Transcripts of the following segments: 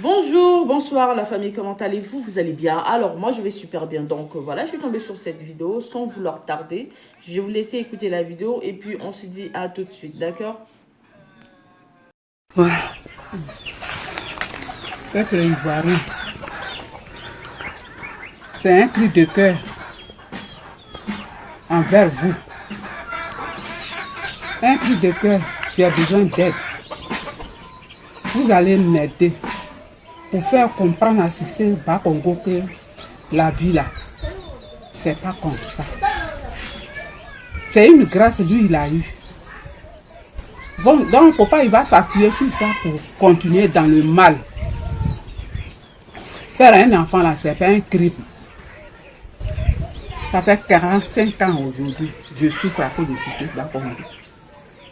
Bonjour, bonsoir la famille, comment allez-vous? Vous allez bien? Alors moi je vais super bien, donc voilà, je suis tombée sur cette vidéo sans vouloir tarder. Je vais vous laisser écouter la vidéo et puis on se dit à tout de suite, d'accord? Voilà. Peuple ivoirien, c'est un cri de cœur envers vous. Un cri de cœur, j'ai besoin d'aide. Vous allez m'aider pour faire comprendre à Cissé Bakongo que la vie là, c'est pas comme ça. C'est une grâce, lui, il a eu. Bon, donc, il ne faut pas, il va s'appuyer sur ça pour continuer dans le mal. Faire un enfant là, c'est pas un crime. Ça fait 45 ans aujourd'hui, je souffre à cause de Cissé Bakongo.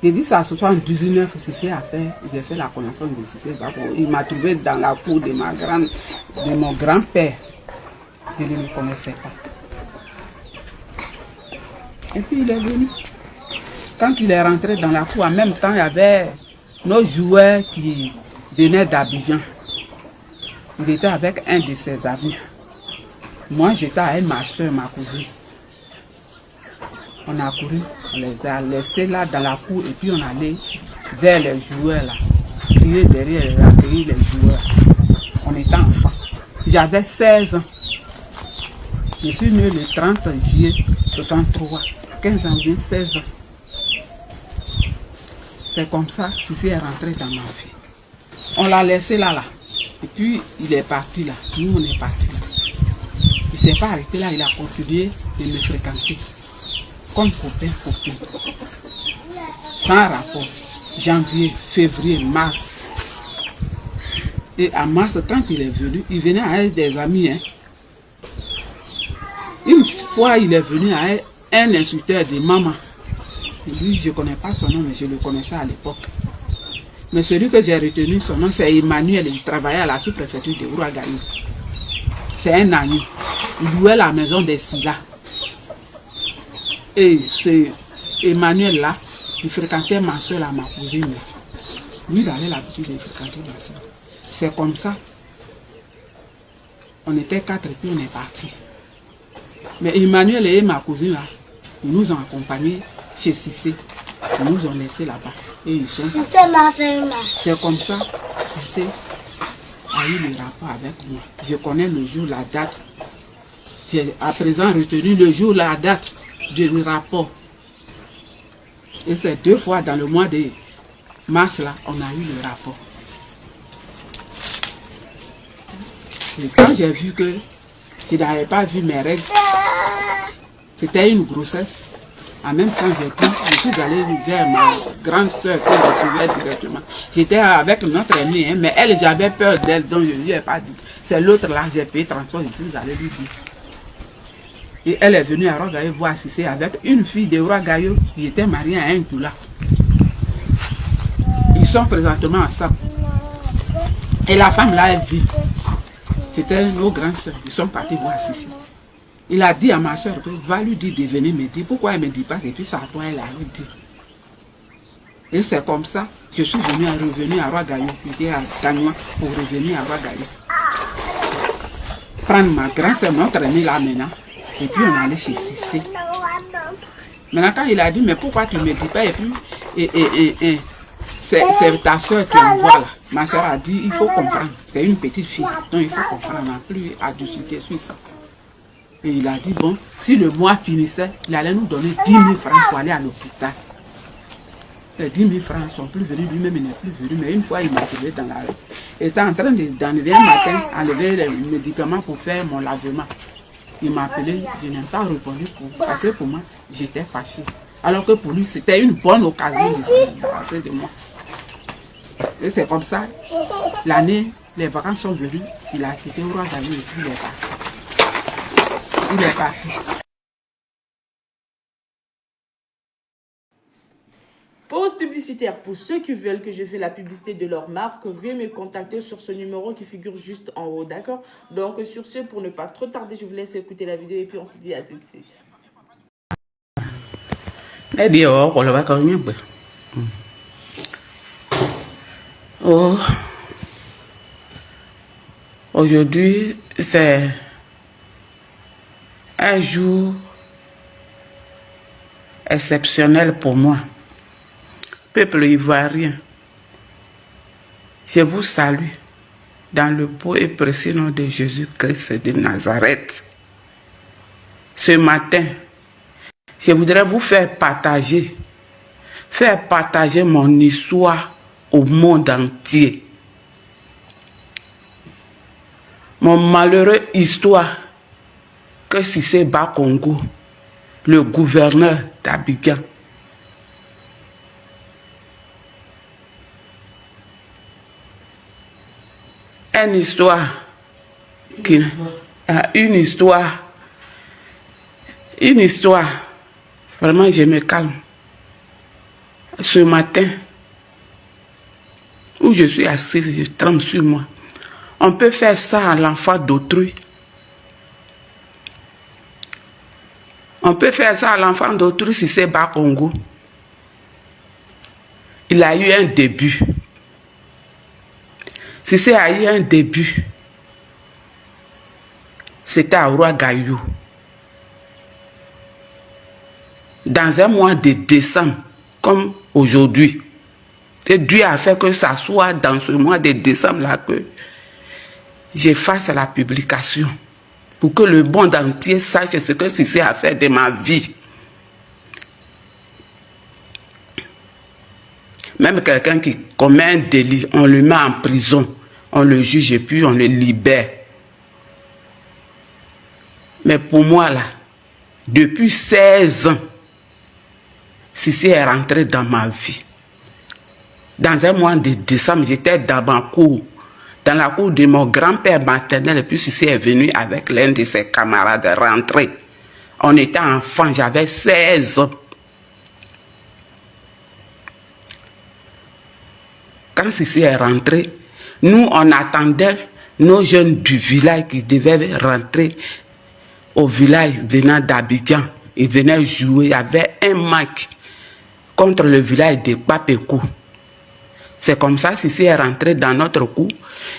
J'ai dit ça à 79, Cissé a fait, j'ai fait la connaissance de Cissé Bakongo. Il m'a trouvé dans la cour de mon grand-père. Je ne le connaissais pas. Et puis il est venu. Quand il est rentré dans la cour, en même temps, il y avait nos joueurs qui venaient d'Abidjan. Il était avec un de ses amis. Moi, j'étais avec ma soeur, ma cousine. On a couru, on les a laissés là dans la cour et puis on allait vers les joueurs là. Crier derrière, accueillir les joueurs. On était enfants. J'avais 16 ans. Je suis né le 30 juillet 63. 15 ans, 16 ans. C'est comme ça que Cissé est rentré dans ma vie. On l'a laissé là. Et puis il est parti là. Nous on est partis là. Il ne s'est pas arrêté là, il a continué de me fréquenter. Comme copain. Sans rapport. Janvier, février, mars. Et en mars, quand il est venu, il venait avec des amis. Hein. Une fois, il est venu avec un instructeur de maman. Lui, je ne connais pas son nom, mais je le connaissais à l'époque. Mais celui que j'ai retenu, son nom, c'est Emmanuel. Il travaillait à la sous-préfecture de Ouagadougou. C'est un ami. Il louait la maison des Silla. Et c'est Emmanuel là, il fréquentait ma soeur, là, ma cousine. Là. Lui, il avait l'habitude de fréquenter ma soeur. C'est comme ça. On était 4 et puis on est partis. Mais Emmanuel et ma cousine, là, ils nous ont accompagnés chez Cissé. Ils nous ont laissés là-bas. Et ils sont... C'est comme ça, Cissé a eu le rapport avec moi. Je connais le jour, la date. J'ai à présent retenu le jour, la date du rapport. Et c'est 2 fois dans le mois de mars, là, on a eu le rapport. Et quand j'ai vu que je n'avais pas vu mes règles, c'était une grossesse. En même temps, je suis allée vers ma grande soeur que je suivais directement. J'étais avec notre amie, hein, mais elle, j'avais peur d'elle, donc je ne lui ai pas dit. C'est l'autre là, j'ai payé transport, je suis allée lui dire. Et elle est venue à Ouagadougou voir Cissé avec une fille de Ouagadougou qui était mariée à un Doula. Ils sont présentement ensemble. Et la femme là, elle vit. C'était nos grandes soeurs. Ils sont partis voir Cissé. Il a dit à ma soeur que va lui dire de venir me dire. Pourquoi elle ne me dit pas? Et puis ça à toi, elle a lui dit. Et c'est comme ça que je suis revenu à Ouagadougou. J'étais à Gagnoua pour revenir à Ouagadougou. Prendre ma grande soeur, notre amie là maintenant. Et puis on allait chez Cissé. Maintenant quand il a dit, mais pourquoi tu ne me dis pas? Et puis, c'est ta soeur qui envoie là. Ma soeur a dit, il faut comprendre. C'est une petite fille. Donc il faut comprendre. On n'a plus à discuter sur ça. Et il a dit, bon, si le mois finissait, il allait nous donner 10 000 francs pour aller à l'hôpital. Les 10 000 francs ne sont plus venus, lui-même il n'est plus venu, mais une fois il m'a trouvé dans la rue. Il était en train d'enlever un matin, enlever les médicaments pour faire mon lavement. Il m'a appelé, je n'ai pas répondu parce que pour moi, j'étais fâchée. Alors que pour lui, c'était une bonne occasion de se débarrasser de moi. Et c'est comme ça, l'année, les vacances sont venues, il a quitté Ouagadougou et puis il est parti. Il est parti. Pause publicitaire. Pour ceux qui veulent que je fasse la publicité de leur marque, veuillez me contacter sur ce numéro qui figure juste en haut, d'accord? Donc sur ce, pour ne pas trop tarder, je vous laisse écouter la vidéo et puis on se dit à tout de suite. Oh, aujourd'hui, c'est un jour exceptionnel pour moi. Peuple ivoirien, je vous salue dans le beau et précieux nom de Jésus-Christ de Nazareth. Ce matin, je voudrais vous faire partager mon histoire au monde entier. Mon malheureux histoire que Cissé Bakongo, le gouverneur d'Abidjan, une histoire, vraiment je me calme. Ce matin, où je suis assise, je tremble sur moi. On peut faire ça à l'enfant d'autrui. On peut faire ça à l'enfant d'autrui si c'est Bakongo. Il a eu un début. Si c'est a eu un début, c'était à Ouagadougou. Dans un mois de décembre, comme aujourd'hui. Et Dieu a fait que ça soit dans ce mois de décembre-là que je fasse la publication. Pour que le monde entier sache ce que Cissé a fait de ma vie. Même quelqu'un qui commet un délit, on le met en prison, on le juge et puis on le libère. Mais pour moi là, depuis 16 ans, Cissé est rentré dans ma vie. Dans un mois de décembre, j'étais dans ma cour, dans la cour de mon grand-père maternel, et puis Cissé est venu avec l'un de ses camarades rentrer. On était enfants, j'avais 16 ans. Quand Cissé est rentré, nous, on attendait nos jeunes du village qui devaient rentrer au village venant d'Abidjan. Ils venaient jouer, il y avait un match contre le village de Papekou. C'est comme ça Cissé est rentré dans notre cour.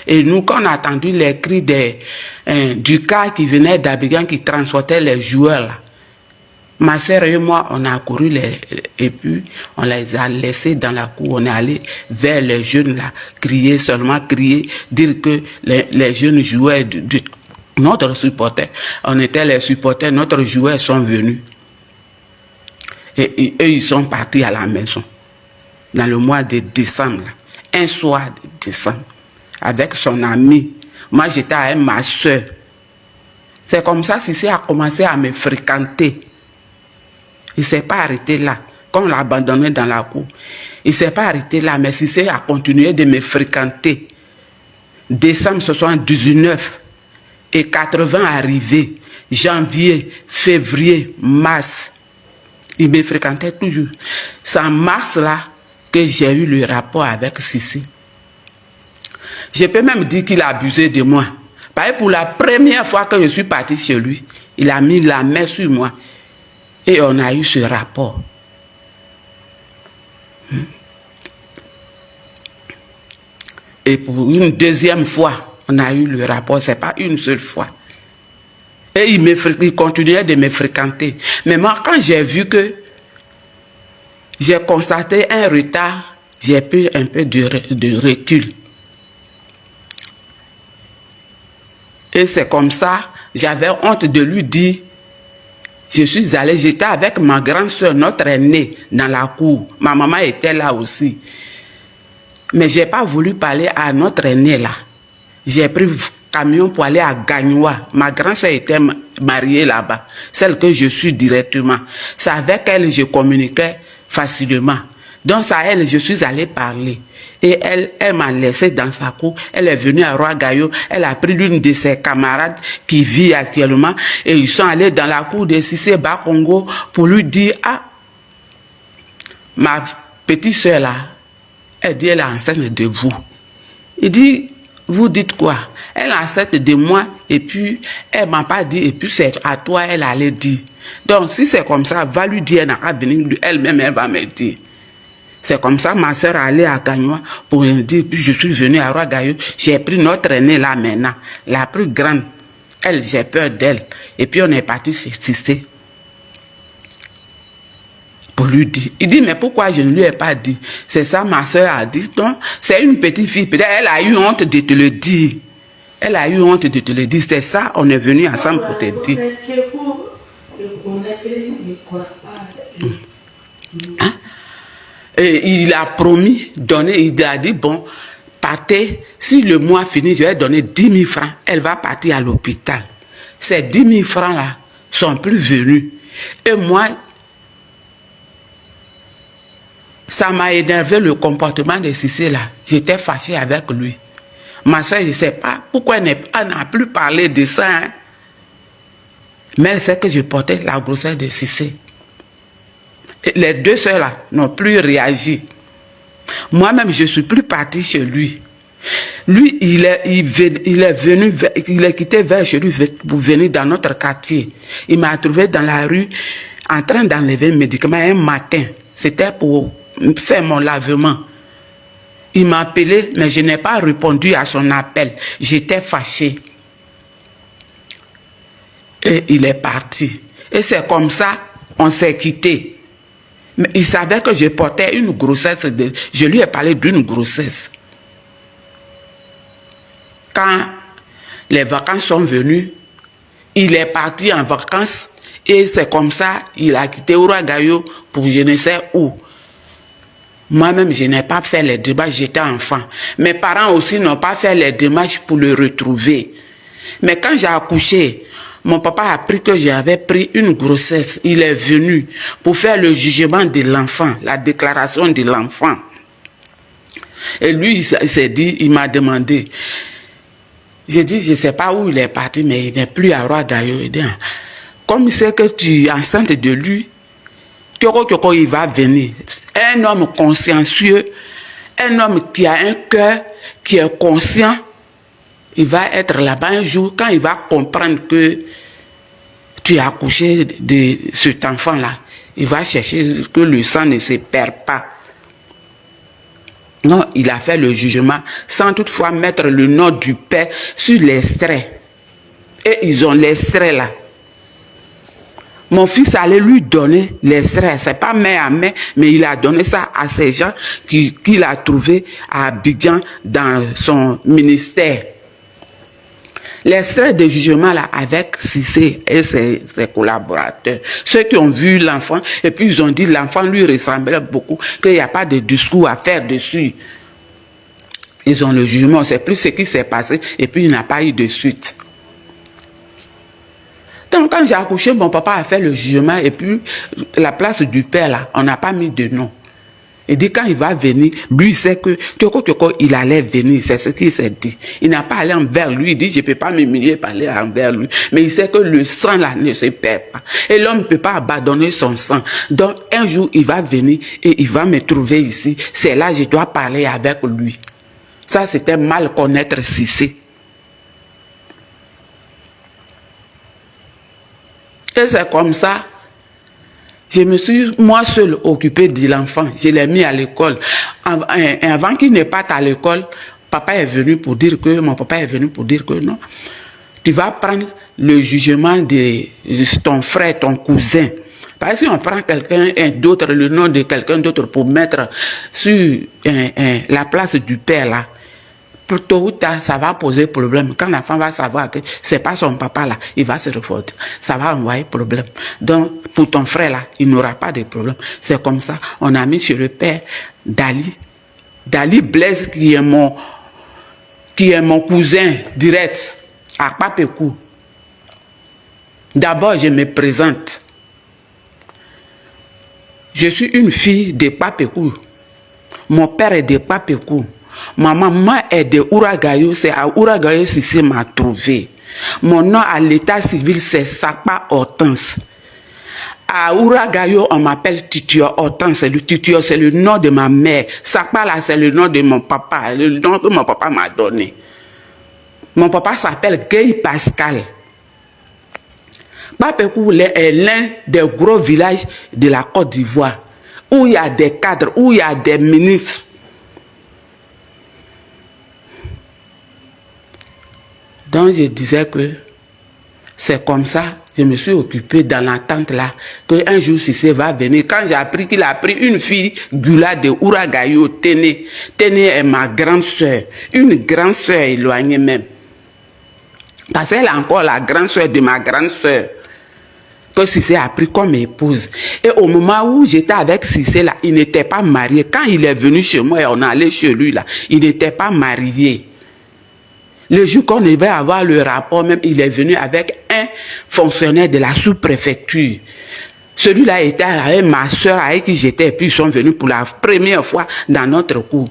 Et nous, quand on a entendu les cris du car qui venait d'Abidjan, qui transportait les joueurs là, ma soeur et moi, on a couru et puis on les a laissés dans la cour. On est allé vers les jeunes là, crier, seulement crier, dire que les jeunes joueurs de notre supporter, on était les supporters, notre joueurs sont venus. Et eux, ils sont partis à la maison. Dans le mois de décembre, là, un soir de décembre, avec son ami. Moi, j'étais avec ma soeur. C'est comme ça que Cissé a commencé à me fréquenter. Il ne s'est pas arrêté là. Quand on l'a abandonné dans la cour, il ne s'est pas arrêté là, mais Cissé a continué de me fréquenter. Décembre 79 et 80 arrivé, janvier, février, mars. Il me fréquentait toujours. C'est en mars là que j'ai eu le rapport avec Cissé. Je peux même dire qu'il a abusé de moi. Parce que pour la première fois que je suis parti chez lui, il a mis la main sur moi. Et on a eu ce rapport. Et pour une deuxième fois, on a eu le rapport. Ce n'est pas une seule fois. Et il continuait de me fréquenter. Mais moi, quand j'ai vu que j'ai constaté un retard, j'ai pris un peu de recul. Et c'est comme ça, j'avais honte de lui dire, je suis allé, j'étais avec ma grande soeur, notre aînée, dans la cour. Ma maman était là aussi. Mais je n'ai pas voulu parler à notre aînée là. J'ai pris le camion pour aller à Gagnoua. Ma grande soeur était mariée là-bas, celle que je suis directement. C'est avec elle que je communiquais facilement. Donc c'est à elle je suis allé parler. Et elle m'a laissé dans sa cour. Elle est venue à Ouagadougou. Elle a pris l'une de ses camarades qui vit actuellement. Et ils sont allés dans la cour de Cissé Bakongo pour lui dire, ah, ma petite soeur là, elle dit, elle est enceinte de vous. Il dit, vous dites quoi? Elle est enceinte de moi et puis elle m'a pas dit et puis c'est à toi elle allait dire. Donc si c'est comme ça, va lui dire, elle n'a qu'à venir, elle-même elle va me dire. C'est comme ça, ma soeur allait à Gagnoa pour me dire, puis je suis venue à Ouagadougou, j'ai pris notre aînée là maintenant, la plus grande. Elle, j'ai peur d'elle. Et puis on est parti chez Cissé. Pour lui dire. Il dit, mais pourquoi je ne lui ai pas dit? C'est ça, ma soeur a dit. Non, c'est une petite fille. Peut-être elle a eu honte de te le dire. Elle a eu honte de te le dire. C'est ça, on est venu ensemble pour te dire. Hein? Et il a promis, il a dit, bon, partez, si le mois finit, je vais donner 10 000 francs. Elle va partir à l'hôpital. Ces 10 000 francs-là sont plus venus. Et moi, ça m'a énervé le comportement de Cissé là. J'étais fâchée avec lui. Ma soeur, je ne sais pas pourquoi elle n'a plus parlé de ça. Hein? Mais elle sait que je portais la grossesse de Cissé. Les deux soeurs là n'ont plus réagi. Moi-même, je ne suis plus partie chez lui. Lui, il est quitté vers chez lui pour venir dans notre quartier. Il m'a trouvé dans la rue en train d'enlever un médicament un matin. C'était pour faire mon lavement. Il m'a appelé, mais je n'ai pas répondu à son appel. J'étais fâchée. Et il est parti. Et c'est comme ça, on s'est quitté. Mais il savait que je portais une grossesse. Je lui ai parlé d'une grossesse. Quand les vacances sont venues, il est parti en vacances. Et c'est comme ça, il a quitté Ouagadougou pour je ne sais où. Moi-même, je n'ai pas fait les démarches, j'étais enfant. Mes parents aussi n'ont pas fait les démarches pour le retrouver. Mais quand j'ai accouché, mon papa a appris que j'avais pris une grossesse. Il est venu pour faire le jugement de l'enfant, la déclaration de l'enfant. Et lui, il s'est dit, il m'a demandé. J'ai dit, je ne sais pas où il est parti, mais il n'est plus à Ouagadougou. Comme il sait que tu es enceinte de lui, il va venir. Un homme consciencieux, un homme qui a un cœur, qui est conscient, il va être là-bas un jour, quand il va comprendre que tu as accouché de cet enfant-là, il va chercher que le sang ne se perd pas. Non, il a fait le jugement sans toutefois mettre le nom du père sur l'extrait. Et ils ont l'extrait là. Mon fils allait lui donner l'extrait. Ce n'est pas main à main, mais il a donné ça à ces gens qu'il a trouvés à Abidjan dans son ministère. L'extrait de jugement là avec Cissé et ses collaborateurs. Ceux qui ont vu l'enfant et puis ils ont dit l'enfant lui ressemblait beaucoup, qu'il n'y a pas de discours à faire dessus. Ils ont le jugement, c'est plus ce qui s'est passé et puis il n'a pas eu de suite. Donc quand j'ai accouché, mon papa a fait le jugement et puis la place du père là, on n'a pas mis de nom. Il dit quand il va venir, lui il sait que il allait venir, c'est ce qu'il s'est dit. Il n'a pas allé envers lui, il dit je ne peux pas m'humilier par aller envers lui. Mais il sait que le sang là ne se perd pas. Et l'homme ne peut pas abandonner son sang. Donc un jour il va venir et il va me trouver ici. C'est là que je dois parler avec lui. Ça c'était mal connaître Cissé. Et c'est comme ça, je me suis moi seul occupé de l'enfant. Je l'ai mis à l'école. Avant qu'il ne parte à l'école, mon papa est venu pour dire que non. Tu vas prendre le jugement de ton frère, ton cousin. Parce que si on prend quelqu'un d'autre, le nom de quelqu'un d'autre pour mettre sur la place du père là, tôt ou tard, ça va poser problème. Quand l'enfant va savoir que c'est pas son papa là, il va se refouler. Ça va envoyer problème. Donc, pour ton frère là, il n'aura pas de problème. C'est comme ça. On a mis chez le père Dali. Dali Blaise, qui est mon cousin direct à Papekou. D'abord, je me présente. Je suis une fille de Papekou. Mon père est de Papekou. Ma maman est de Ouagadougou, c'est à Ouagadougou Cissé m'a trouvé. Mon nom à l'état civil c'est Sakpa Hortense. À Ouagadougou on m'appelle Titio Hortense. Le Titio c'est le nom de ma mère. Sakpa là c'est le nom de mon papa, le nom que mon papa m'a donné. Mon papa s'appelle Guy Pascal. Papekou est l'un des gros villages de la Côte d'Ivoire. où il y a des cadres, où il y a des ministres. Donc je disais que c'est comme ça, je me suis occupée dans l'attente là, qu'un jour Cissé va venir. Quand j'ai appris qu'il a pris une fille, Gula de Ouragayo, Téné est ma grande soeur, une grande soeur éloignée même. Parce qu'elle est encore la grande soeur de ma grande soeur, que Cissé a pris comme épouse. Et au moment où j'étais avec Cissé là, il n'était pas marié. Quand il est venu chez moi et on allait chez lui là, il n'était pas marié. Le jour qu'on devait avoir le rapport, même, il est venu avec un fonctionnaire de la sous-préfecture. Celui-là était avec ma soeur avec qui j'étais, et puis ils sont venus pour la première fois dans notre cour.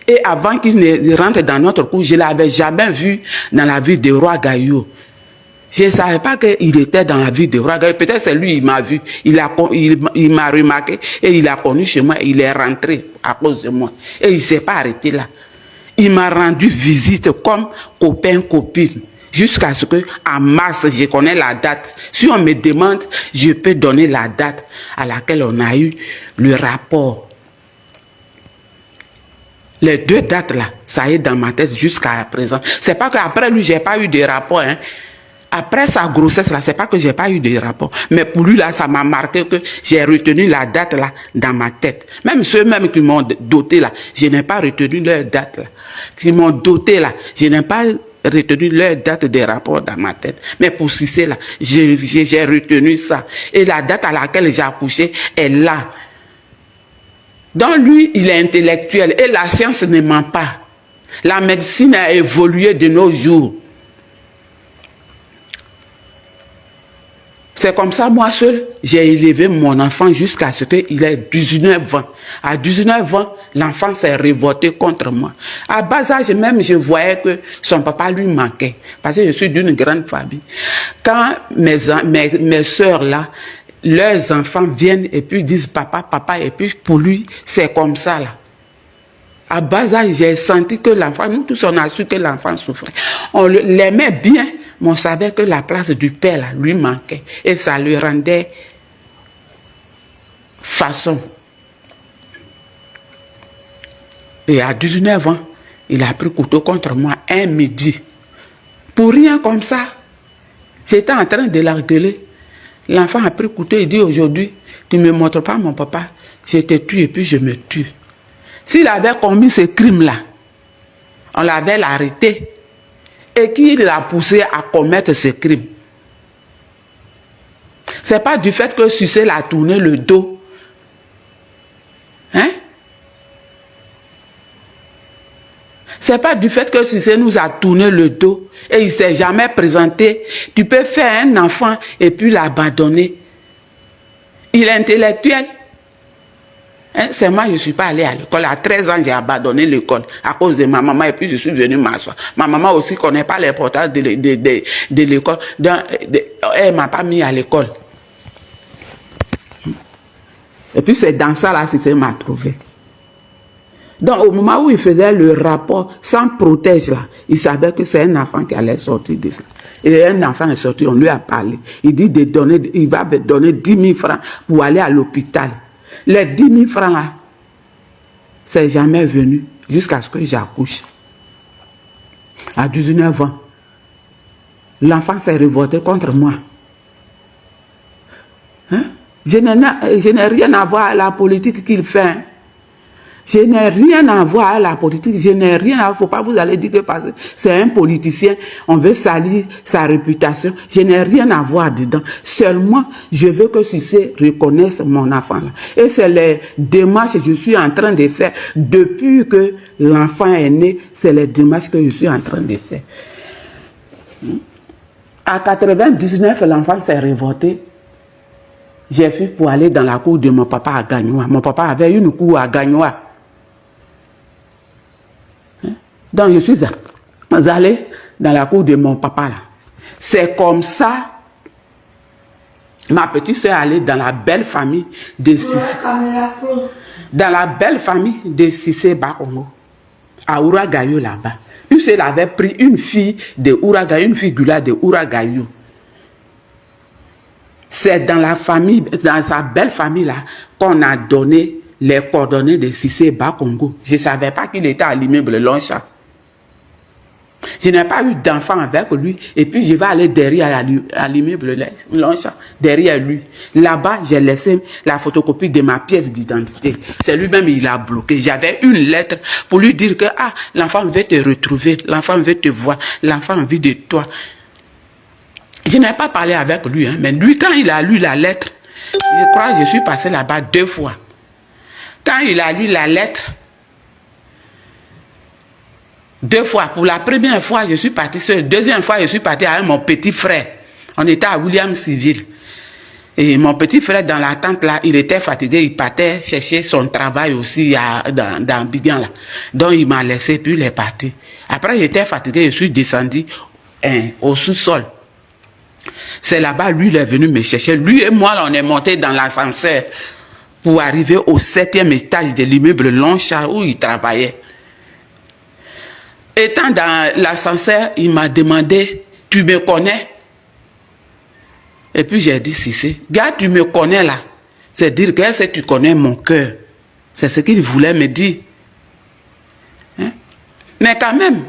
Et avant qu'il ne rentre dans notre cour, je ne l'avais jamais vu dans la ville de Ouagaïo. Je ne savais pas qu'il était dans la ville de Ouagaïo. Peut-être c'est lui, il m'a vu. Il m'a remarqué et il a connu chez moi. Il est rentré à cause de moi. Et il ne s'est pas arrêté là. Il m'a rendu visite comme copain, copine. Jusqu'à ce que, en mars, je connais la date. Si on me demande, je peux donner la date à laquelle on a eu le rapport. Les deux dates là, ça est dans ma tête jusqu'à présent. C'est pas qu'après lui, j'ai pas eu de rapport. Hein. Après sa grossesse là, c'est pas que j'ai pas eu de rapport. Mais pour lui là, ça m'a marqué que j'ai retenu la date là dans ma tête. Même ceux-mêmes qui m'ont doté là, je n'ai pas retenu leur date là. Qui m'ont doté là, je n'ai pas retenu leur date de rapport dans ma tête. Mais pour Cissé là, j'ai retenu ça. Et la date à laquelle j'ai accouché est là. Donc lui, il est intellectuel et la science ne ment pas. La médecine a évolué de nos jours. C'est comme ça, moi seul, j'ai élevé mon enfant jusqu'à ce qu'il ait 19 ans. À 19 ans, l'enfant s'est révolté contre moi. À bas âge même, je voyais que son papa lui manquait. Parce que je suis d'une grande famille. Quand mes soeurs là, leurs enfants viennent et puis disent papa, papa, et puis pour lui, c'est comme ça là. À bas âge, j'ai senti que l'enfant, nous tous on a su que l'enfant souffrait. On l'aimait bien, mais on savait que la place du père là, lui manquait. Et ça lui rendait façon. Et à 19 ans, il a pris couteau contre moi un midi. Pour rien comme ça. J'étais en train de l'engueuler. L'enfant a pris couteau et dit aujourd'hui, tu ne me montres pas mon papa, je te tue et puis je me tue. S'il avait commis ce crime-là, on l'avait arrêté. Et qui l'a poussé à commettre ce crime? Ce n'est pas du fait que Cissé l'a tourné le dos. Hein? Ce n'est pas du fait que Cissé nous a tourné le dos et il ne s'est jamais présenté. Tu peux faire un enfant et puis l'abandonner. Il est intellectuel. Hein? C'est moi, je ne suis pas allée à l'école. À 13 ans, j'ai abandonné l'école à cause de ma maman et puis je suis venue m'asseoir. Ma maman aussi ne connaît pas l'importance de l'école. Elle ne m'a pas mis à l'école. Et puis c'est dans ça là que Cissé m'a trouvé. Donc au moment où il faisait le rapport sans protège là, il savait que c'est un enfant qui allait sortir de ça. Et un enfant est sorti, on lui a parlé. Il dit il va donner 10 000 francs pour aller à l'hôpital. Les 10 000 francs là, c'est jamais venu jusqu'à ce que j'accouche. À 19 ans, l'enfant s'est révolté contre moi. Hein? Je n'ai rien à voir à la politique qu'il fait. Hein? Je n'ai rien à voir à la politique. Je n'ai rien à voir. Il ne faut pas vous aller dire que c'est un politicien, on veut salir sa réputation. Je n'ai rien à voir dedans. Seulement, je veux que Cissé reconnaisse mon enfant là. Et c'est les démarches que je suis en train de faire. Depuis que l'enfant est né, c'est les démarches que je suis en train de faire. À 99, l'enfant s'est révolté. J'ai fui pour aller dans la cour de mon papa à Gagnoa. Mon papa avait une cour à Gagnoa. Donc je suis allé dans la cour de mon papa là. C'est comme ça, ma petite soeur est allée dans la belle famille de Cissé. Dans la belle famille de Cissé Bakongo, à Ouragaïo là-bas. Puisqu'elle avait pris une fille de Ouragaïo, une fille Gula de Ouragaïo. C'est dans la famille, dans sa belle famille là, qu'on a donné les coordonnées de Cissé Bakongo. Je ne savais pas qu'il était à l'immeuble Longchamp. Je n'ai pas eu d'enfant avec lui. Et puis, je vais aller derrière à l'immeuble Longchamp, derrière lui. Là-bas, j'ai laissé la photocopie de ma pièce d'identité. C'est lui-même, il a bloqué. J'avais une lettre pour lui dire que, ah, l'enfant veut te retrouver, l'enfant veut te voir, l'enfant a envie de toi. Je n'ai pas parlé avec lui, hein, mais lui, quand il a lu la lettre, je crois que je suis passé là-bas 2 fois. Quand il a lu la lettre, 2 fois. Pour la première fois, je suis parti seul. Deuxième fois, je suis parti avec mon petit frère. On était à William Civil. Et mon petit frère, dans la tente là, il était fatigué. Il partait chercher son travail aussi dans Bigan là. Donc, il m'a laissé, puis il est parti. Après, j'étais fatigué, je suis descendu au sous-sol. C'est là-bas, lui, il est venu me chercher. Lui et moi, là, on est monté dans l'ascenseur pour arriver au 7e étage de l'immeuble Longchamp où il travaillait. Étant dans l'ascenseur, il m'a demandé, tu me connais? Et puis j'ai dit, si c'est. Gars, tu me connais là. C'est dire que tu connais mon cœur. C'est ce qu'il voulait me dire. Hein? Mais quand même,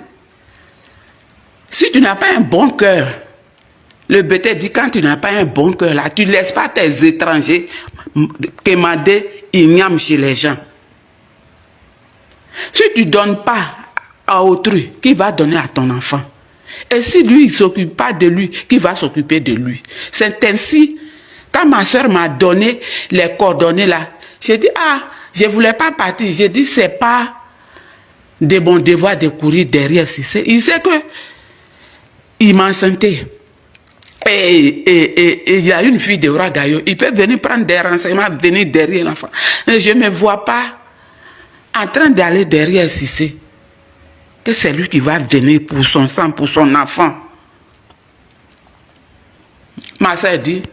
si tu n'as pas un bon cœur, le bêta dit, quand tu n'as pas un bon cœur là, tu ne laisses pas tes étrangers quémander ignames chez les gens. Si tu ne donnes pas à autrui, qui va donner à ton enfant? Et si lui, il ne s'occupe pas de lui, qui va s'occuper de lui? C'est ainsi, quand ma soeur m'a donné les coordonnées là, j'ai dit, ah, je ne voulais pas partir. J'ai dit, c'est pas de mon devoir de courir derrière Cissé. Il sait que il m'a enceinté. Et il y a une fille de Ouagayo. Il peut venir prendre des renseignements, venir derrière l'enfant. Je ne me vois pas en train d'aller derrière Cissé. Que c'est lui qui va venir pour son sang, pour son enfant. Ma soeur dit,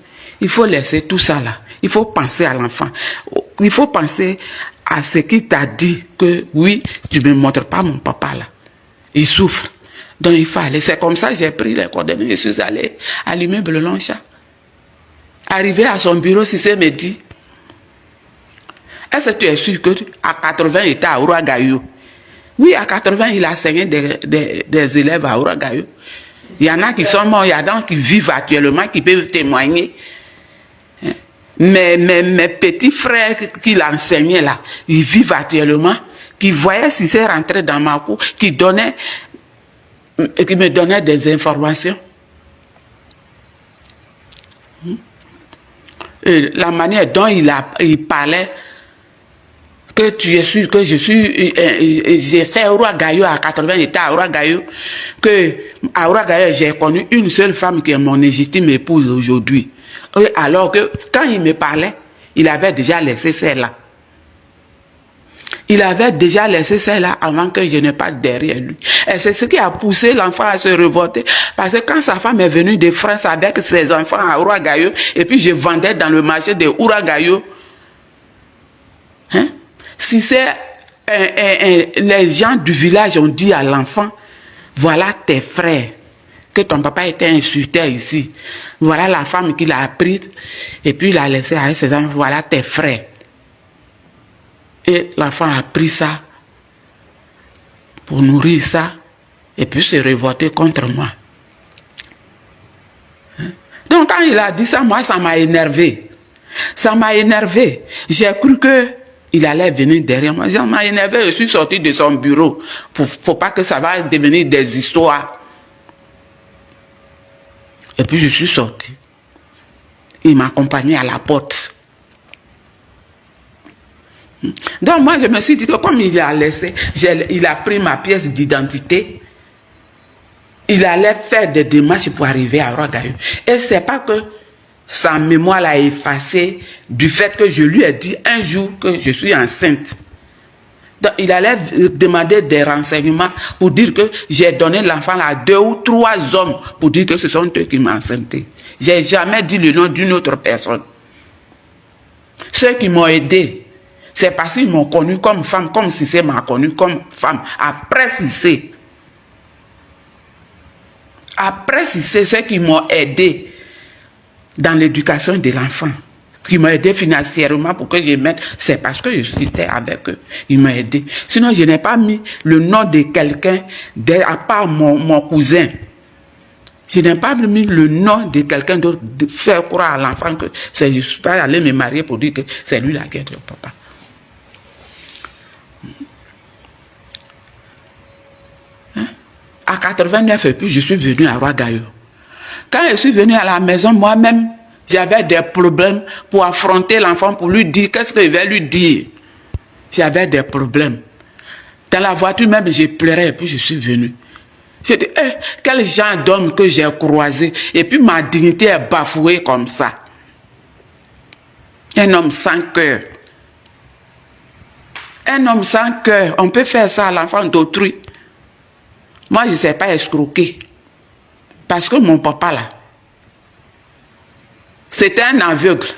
il faut laisser tout ça là. Il faut penser à l'enfant. Il faut penser à ce qu'il t'a dit que oui, tu ne me montres pas mon papa là. Il souffre. Donc il faut aller. C'est comme ça que j'ai pris les coordonnées. Je suis allé à l'immeuble Longchamp. Arrivé à son bureau, Cissé me dit, est-ce que tu es sûr que à 80 il était à Ouagayo? Oui, à 80, il a enseigné des élèves à Ouagayo. Il y en a qui sont morts, il y en a qui vivent actuellement, qui peuvent témoigner. Mais mes petits frères qu'il enseignait là, ils vivent actuellement, qui voyaient si c'est rentré dans ma cour, qui me donnaient des informations. Et la manière dont il parlait, que tu es sûr que j'ai fait Ouagayo à 80 états à Ouagayo, que à Ouagayo j'ai connu une seule femme qui est mon légitime épouse aujourd'hui. Alors que quand il me parlait, il avait déjà laissé celle-là. Il avait déjà laissé celle-là avant que je ne parte derrière lui. Et c'est ce qui a poussé l'enfant à se révolter. Parce que quand sa femme est venue de France avec ses enfants à Ouagayo, et puis je vendais dans le marché de Ouagayo, hein? Si c'est les gens du village ont dit à l'enfant, voilà tes frères, que ton papa était insulté ici. Voilà la femme qu'il a prise et puis il a laissé avec ses enfants, voilà tes frères. Et l'enfant a pris ça pour nourrir ça et puis se révolter contre moi. Donc quand il a dit ça, moi ça m'a énervé. Ça m'a énervé. J'ai cru que il allait venir derrière moi. Ça m'a énervé. Je suis sorti de son bureau. Faut pas que ça va devenir des histoires. Et puis je suis sorti. Il m'a accompagné à la porte. Donc moi je me suis dit que comme il a laissé, il a pris ma pièce d'identité, il allait faire des démarches pour arriver à Ouagayo. Et c'est pas que sa mémoire l'a effacé du fait que je lui ai dit un jour que je suis enceinte. Donc, il allait demander des renseignements pour dire que j'ai donné l'enfant à 2 ou 3 hommes pour dire que ce sont eux qui m'ont enceinté. Je n'ai jamais dit le nom d'une autre personne. Ceux qui m'ont aidé, c'est parce qu'ils m'ont connu comme femme, comme Cissé m'a connu comme femme. Après Cissé, ceux qui m'ont aidé, dans l'éducation de l'enfant, qui m'ont aidé financièrement pour que je mette, c'est parce que j'étais avec eux. Ils m'ont aidé. Sinon, je n'ai pas mis le nom de quelqu'un, à part mon cousin. Je n'ai pas mis le nom de quelqu'un d'autre, de faire croire à l'enfant que je ne suis pas allé me marier pour dire que c'est lui là qui est le papa. Hein? À 89, et puis je suis venu à Ouagadougou. Quand je suis venu à la maison, moi-même, j'avais des problèmes pour affronter l'enfant, pour lui dire qu'est-ce que je vais lui dire. J'avais des problèmes. Dans la voiture même, j'ai pleuré et puis je suis venu. J'ai dit, quel genre d'homme que j'ai croisé. Et puis ma dignité est bafouée comme ça. Un homme sans cœur. Un homme sans cœur. On peut faire ça à l'enfant d'autrui. Moi, je ne sais pas escroquer. Parce que mon papa là, c'était un aveugle.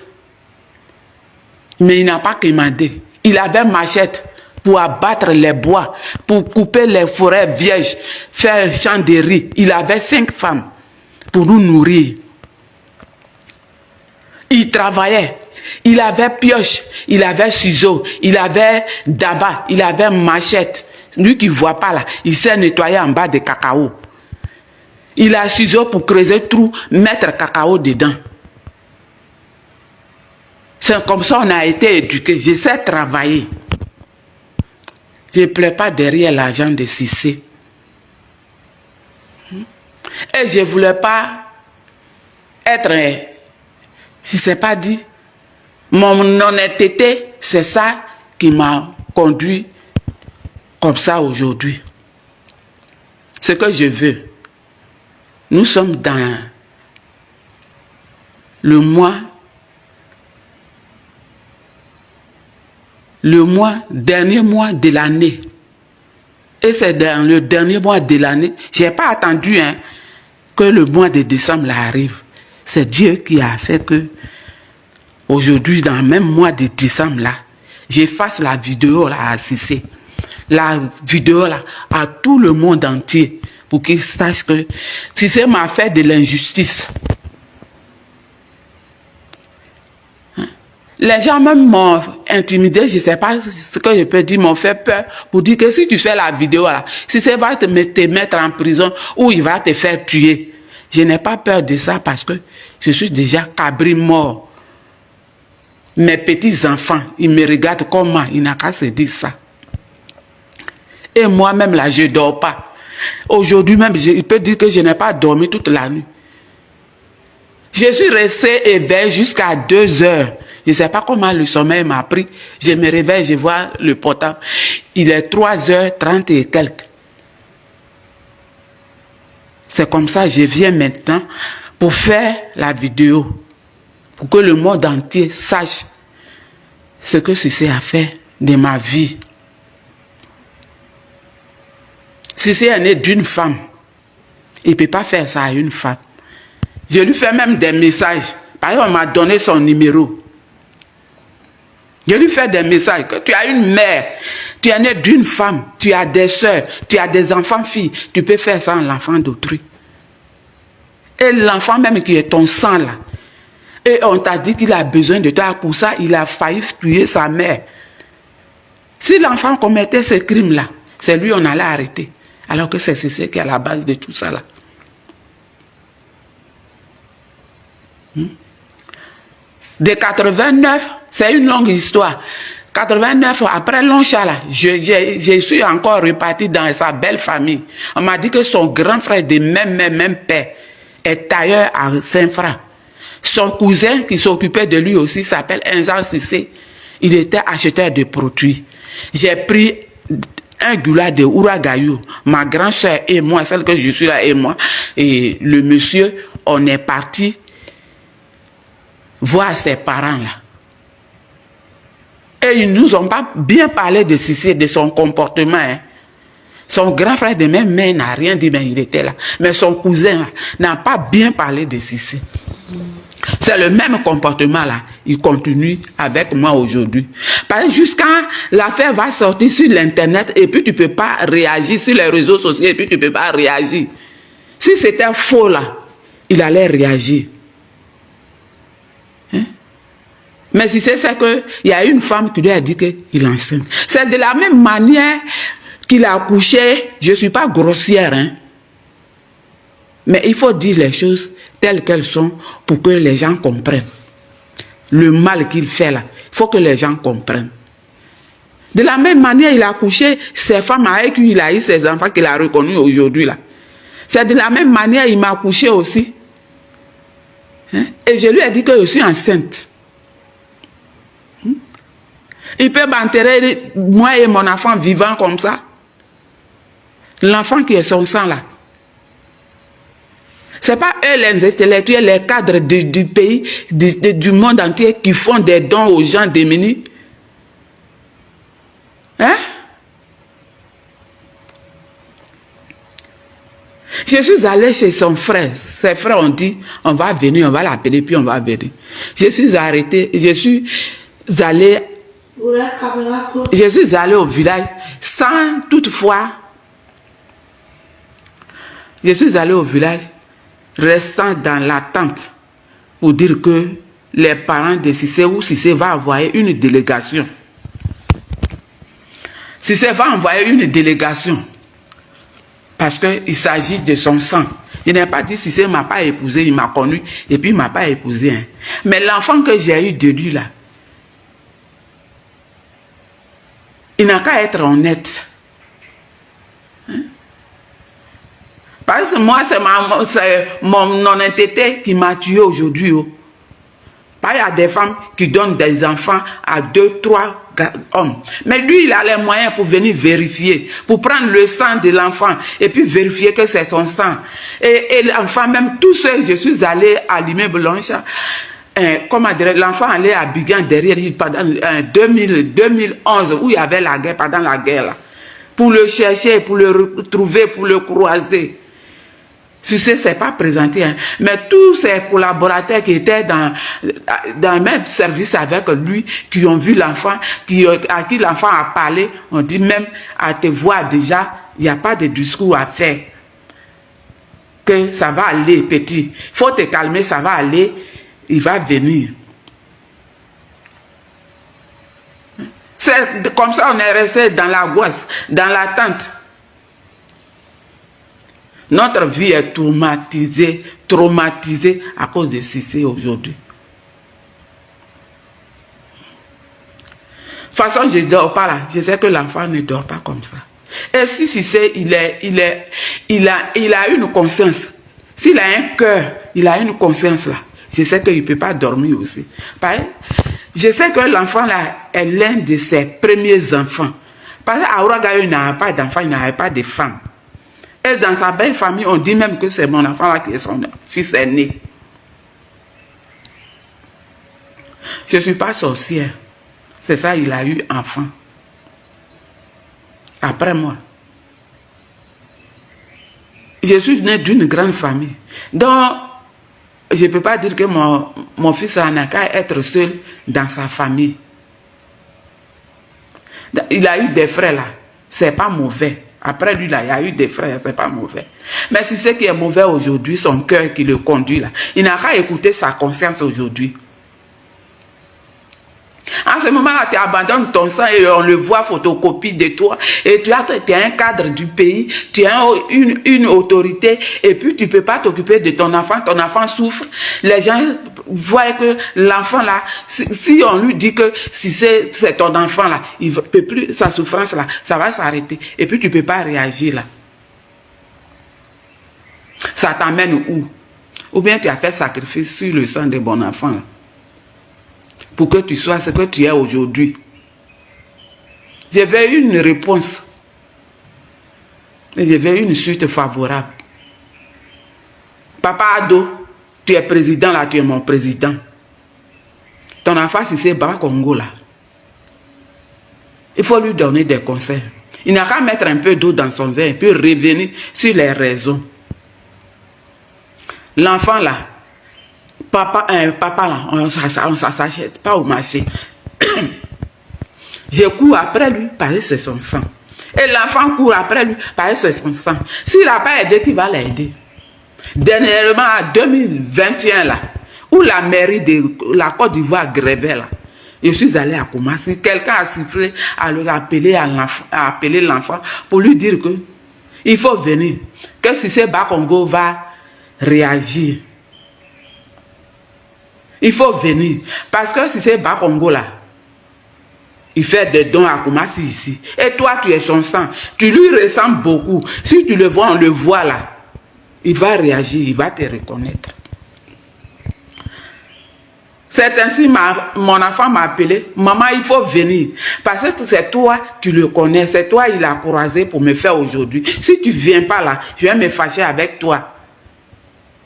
Mais il n'a pas commandé. Il avait machette pour abattre les bois, pour couper les forêts vierges, faire champ de riz. Il avait 5 femmes pour nous nourrir. Il travaillait. Il avait pioche, il avait ciseaux, il avait daba, il avait machette. Lui qui ne voit pas là, il s'est nettoyé en bas de cacao. Il a ciseaux pour creuser trou, mettre cacao dedans. C'est comme ça qu'on a été éduqué. Je sais travailler. Je ne plais pas derrière l'argent de Cissé. Et je ne voulais pas être, si ce n'est pas dit, mon honnêteté, c'est ça qui m'a conduit comme ça aujourd'hui. Ce que je veux, nous sommes dans dernier mois de l'année. Et c'est dans le dernier mois de l'année, je n'ai pas attendu que le mois de décembre arrive. C'est Dieu qui a fait que aujourd'hui, dans le même mois de décembre là, j'efface la vidéo là à Cissé. La vidéo là à tout le monde entier pour qu'ils sachent que Cissé m'a fait de l'injustice. Les gens même m'ont intimidé, je ne sais pas ce que je peux dire, m'ont fait peur pour dire que si tu fais la vidéo là, Cissé va te mettre en prison ou il va te faire tuer. Je n'ai pas peur de ça parce que je suis déjà cabri mort. Mes petits-enfants, ils me regardent comment, il n'a qu'à se dire ça. Et moi-même là, je ne dors pas. Aujourd'hui même, il peut dire que je n'ai pas dormi toute la nuit. Je suis resté éveillé jusqu'à 2 heures. Je ne sais pas comment le sommeil m'a pris. Je me réveille, je vois le portable. Il est 3h30 et quelques. C'est comme ça que je viens maintenant pour faire la vidéo. Pour que le monde entier sache ce que Cissé a fait de ma vie. Cissé est né d'une femme. Il ne peut pas faire ça à une femme. Je lui fais même des messages. Par exemple, on m'a donné son numéro. Je lui fais des messages. Que tu as une mère, tu es né d'une femme, tu as des soeurs, tu as des enfants filles. Tu peux faire ça à l'enfant d'autrui. Et l'enfant même qui est ton sang là. Et on t'a dit qu'il a besoin de toi. Pour ça, il a failli tuer sa mère. Si l'enfant commettait ce crime-là, c'est lui on allait arrêter. Alors que c'est Cissé qui est à la base de tout ça là. De 89, c'est une longue histoire. 89, après Longchat là, je suis encore reparti dans sa belle famille. On m'a dit que son grand frère de même père est tailleur à Saint-Franc. Son cousin qui s'occupait de lui aussi s'appelle Enza Cissé. Il était acheteur de produits. J'ai pris un gula de Ouagadougou, ma grande soeur et moi, celle que je suis là et moi, et le monsieur, on est parti voir ses parents là. Et ils nous ont pas bien parlé de Cissé, de son comportement. Son grand frère de même mère n'a rien dit, mais il était là. Mais son cousin n'a pas bien parlé de Cissé. C'est le même comportement là. Il continue avec moi aujourd'hui. Parce que jusqu'à l'affaire va sortir sur l'internet et puis tu ne peux pas réagir sur les réseaux sociaux et puis tu ne peux pas réagir. Si c'était faux là, il allait réagir. Mais si c'est qu'il y a une femme qui lui a dit qu'il est enceinte. C'est de la même manière qu'il a accouché. Je ne suis pas grossière, hein. Mais il faut dire les choses telles qu'elles sont pour que les gens comprennent. Le mal qu'il fait là, il faut que les gens comprennent. De la même manière, il a accouché ses femmes avec qui il a eu ses enfants qu'il a reconnus aujourd'hui là. C'est de la même manière il m'a accouché aussi. Hein? Et je lui ai dit que je suis enceinte. Il peut m'enterrer, moi et mon enfant vivant comme ça. L'enfant qui est son sang là. Ce n'est pas eux les intellectuels, les cadres du pays, du monde entier qui font des dons aux gens démunis. Hein? Je suis allé chez son frère. Ses frères ont dit, on va venir, on va l'appeler, puis on va venir. Je suis arrêté, je suis allé au village sans toutefois. Je suis allé au village restant dans l'attente pour dire que les parents de Cissé ou Cissé va envoyer une délégation. Cissé va envoyer une délégation parce qu'il s'agit de son sang. Il n'a pas dit Cissé ne m'a pas épousé, il m'a connu et puis il ne m'a pas épousé. Hein. Mais l'enfant que j'ai eu de lui là, il n'a qu'à être honnête. Hein? Parce que moi, c'est mon honnêteté qui m'a tué aujourd'hui. Oh. Pas il y a des femmes qui donnent des enfants à 2, 3 hommes. Mais lui, il a les moyens pour venir vérifier, pour prendre le sang de l'enfant et puis vérifier que c'est son sang. Et l'enfant, même tous ceux, je suis allé à l'immeuble Blancha, comment dire, l'enfant allait à Bigan derrière pendant 2011 où il y avait la guerre, pendant la guerre là, pour le chercher, pour le retrouver, pour le croiser. Cissé ne s'est pas présenté, hein. Mais tous ses collaborateurs qui étaient dans le même service avec lui, qui ont vu l'enfant, à qui l'enfant a parlé, on dit même à te voir déjà, il n'y a pas de discours à faire. Que ça va aller, petit. Il faut te calmer, ça va aller, il va venir. C'est comme ça on est resté dans la l'angoisse, dans l'attente. Notre vie est traumatisée à cause de Cissé aujourd'hui. De toute façon, je ne dors pas là. Je sais que l'enfant ne dort pas comme ça. Et si Cissé, il a une conscience. S'il a un cœur, il a une conscience là. Je sais qu'il ne peut pas dormir aussi. Je sais que l'enfant là est l'un de ses premiers enfants. Parce qu'à Ouagadougou, il n'avait pas d'enfant, il n'avait pas de femme. Et dans sa belle famille, on dit même que c'est mon enfant là qui est son fils aîné. Je ne suis pas sorcière. C'est ça, il a eu enfant. Après moi. Je suis née d'une grande famille. Donc, je ne peux pas dire que mon fils n'a qu'à être seul dans sa famille. Il a eu des frères là. C'est pas mauvais. Après lui, là, il y a eu des frères, c'est pas mauvais. Mais si c'est qui est mauvais aujourd'hui, son cœur qui le conduit là, il n'a qu'à écouter sa conscience aujourd'hui. En ce moment-là, tu abandonnes ton sang et on le voit photocopie de toi. Et tu es un cadre du pays, tu as une autorité et puis tu ne peux pas t'occuper de ton enfant souffre. Les gens voient que l'enfant là, si on lui dit que si c'est ton enfant là, il ne peut plus, sa souffrance là, ça va s'arrêter. Et puis tu ne peux pas réagir là. Ça t'amène où? Ou bien tu as fait sacrifice sur le sang de bon enfant là, pour que tu sois ce que tu es aujourd'hui. J'avais eu une réponse. Et j'avais eu une suite favorable. Papa Ado, tu es président là, tu es mon président. Ton enfant, si c'est Baba Congo là, il faut lui donner des conseils. Il n'a qu'à mettre un peu d'eau dans son verre et puis revenir sur les raisons. L'enfant là, papa là, on ne s'achète pas au marché. Je cours après lui parce que c'est son sang. Et l'enfant court après lui parce que c'est son sang. S'il n'a pas aidé, qui va l'aider? Dernièrement, en 2021, là, où la mairie de la Côte d'Ivoire grévait, là, Je suis allé à Koumassi. Quelqu'un a sifflé, à lui appeler l'enfant pour lui dire que il faut venir. Que si c'est Bakongo va réagir. Il faut venir. Parce que si c'est Bakongo là, il fait des dons à Koumassi ici. Et toi, tu es son sang. Tu lui ressembles beaucoup. Si tu le vois, on le voit là. Il va réagir, il va te reconnaître. C'est ainsi mon enfant m'a appelé. Maman, il faut venir. Parce que c'est toi qui le connais. C'est toi il a croisé pour me faire aujourd'hui. Si tu ne viens pas là, je vais me fâcher avec toi.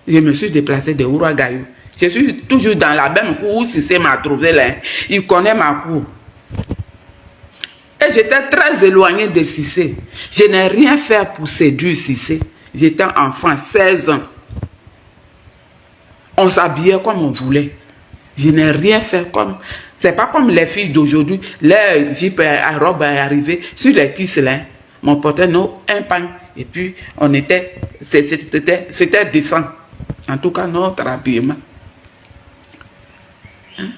Je me suis déplacé de Ouagaïou. Je suis toujours dans la même cour où Cissé m'a trouvé là. Il connaît ma cour. Et j'étais très éloignée de Cissé. Je n'ai rien fait pour séduire Cissé. J'étais enfant, 16 ans. On s'habillait comme on voulait. Je n'ai rien fait comme... C'est pas comme les filles d'aujourd'hui. Les jeep à robe est arrivé sur les cuisses là. Mon portait un pain. Et puis, on était... C'était décent. En tout cas, notre habillement. Hein?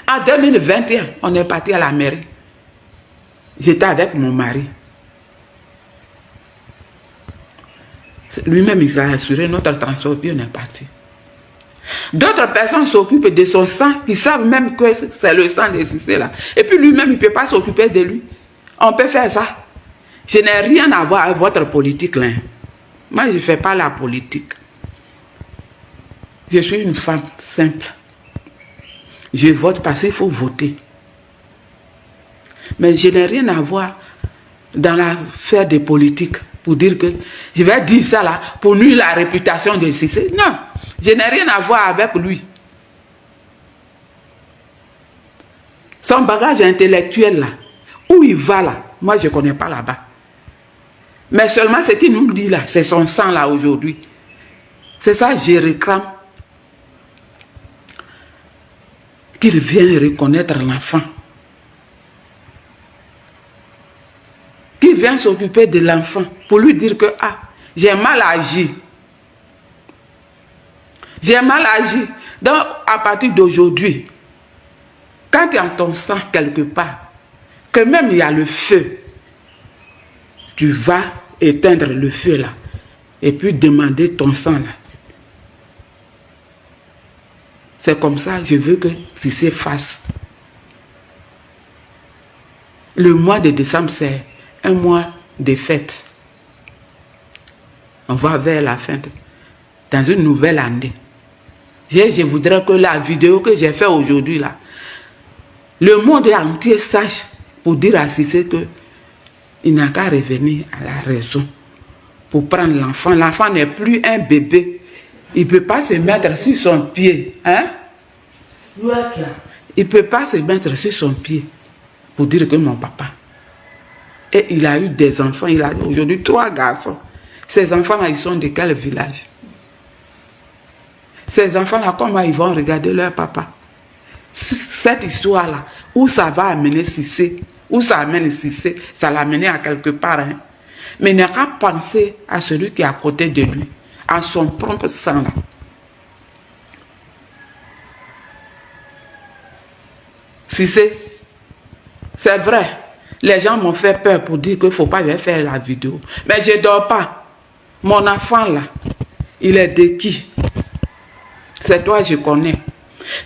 En 2021, on est parti à la mairie. J'étais avec mon mari. Lui-même, il va assurer notre transport, puis on est parti. D'autres personnes s'occupent de son sang, qui savent même que c'est le sang de Cissé là. Et puis lui-même, il ne peut pas s'occuper de lui. On peut faire ça. Je n'ai rien à voir avec votre politique là. Moi, je ne fais pas la politique. Je suis une femme simple. Je vote parce qu'il faut voter. Mais je n'ai rien à voir dans l'affaire des politiques pour dire que je vais dire ça là pour nuire la réputation de Cissé. Non, je n'ai rien à voir avec lui. Son bagage intellectuel là, où il va là, moi je ne connais pas là-bas. Mais seulement ce qu'il nous dit là, c'est son sang là aujourd'hui. C'est ça que je réclame. Qu'il vienne reconnaître l'enfant. Qu'il vienne s'occuper de l'enfant pour lui dire que ah, j'ai mal agi. J'ai mal agi. Donc, à partir d'aujourd'hui, quand tu entends ça quelque part, que même il y a le feu, tu vas éteindre le feu là et puis demander ton sang là. C'est comme ça, je veux que Cissé fasse. Le mois de décembre, c'est un mois de fête. On va vers la fin, dans une nouvelle année. Je voudrais que la vidéo que j'ai faite aujourd'hui, là, le monde entier sache pour dire à Cissé qu'il n'a qu'à revenir à la raison pour prendre l'enfant. L'enfant n'est plus un bébé. Il ne peut pas se mettre sur son pied. Hein? Il ne peut pas se mettre sur son pied pour dire que mon papa. Et il a eu des enfants. Il a aujourd'hui 3 garçons. Ces enfants-là, ils sont de quel village? Ces enfants-là, comment ils vont regarder leur papa? Cette histoire-là, où ça va amener Cissé, où ça amène Cissé, ça l'amène à quelque part. Hein? Mais il n'a qu'à penser à celui qui est à côté de lui, à son propre sang. Là. Cissé, c'est vrai, les gens m'ont fait peur pour dire qu'il ne faut pas faire la vidéo. Mais je ne dors pas. Mon enfant là, il est de qui? C'est toi, je connais.